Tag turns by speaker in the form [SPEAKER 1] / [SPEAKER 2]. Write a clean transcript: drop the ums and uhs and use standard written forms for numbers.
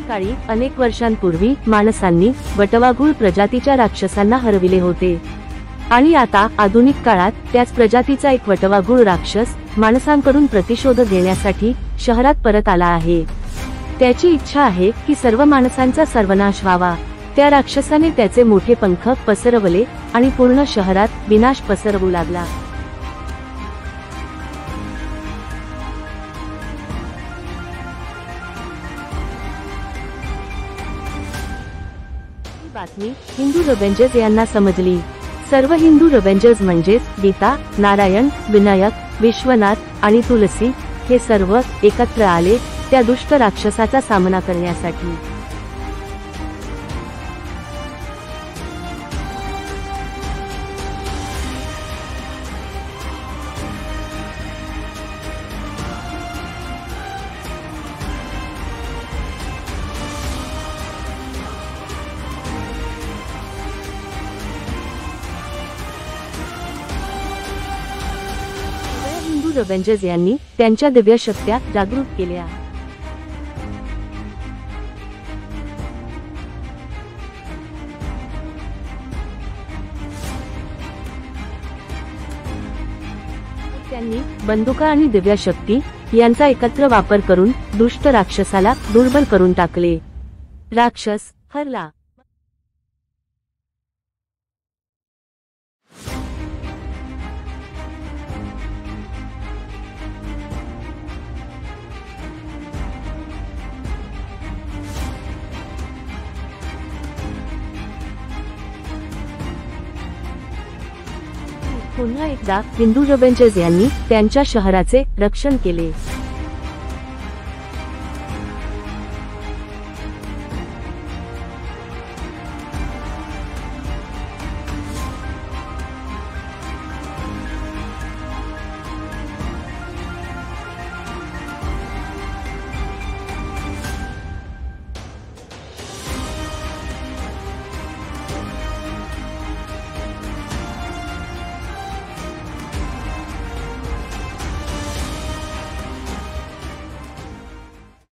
[SPEAKER 1] काळी अनेक वर्षांपूर्वी माणसांनी वटवाघूळ प्रजातीच्या राक्षसांना हरविले होते आणि आता आधुनिक काळात त्याच प्रजातीचा एक वटवाघूळ राक्षस माणसांकडून प्रतिशोध घेण्यासाठी शहरात परत आला आहे। त्याची इच्छा आहे की सर्व माणसांचा सर्वनाश व्हावा। त्या राक्षसाने त्याचे मोठे पंख पसरवले आणि पूर्ण शहरात विनाश पसरवू लागला। ही बातमी हिंदू रेव्हेंजर्स यांना समजली। सर्व हिंदू रेव्हेंजर्स म्हणजेच गीता, नारायण, विनायक, विश्वनाथ आणि तुलसी हे सर्व एकत्र आले त्या दुष्ट राक्षसाचा सामना करण्यासाठी। हिंदू रेव्हेंजर्स यांनी त्यांच्या दिव्य शक्त्या जागृत केल्या। त्यांनी बंदुका आणि दिव्य शक्ती यांचा एकत्र वापर करून दुष्ट राक्षसाला दुर्बल करून टाकले। राक्षस हरला। पुन्हा एकदा हिंदू रेव्हेंजर्स यांनी त्यांच्या शहराचे रक्षण केले।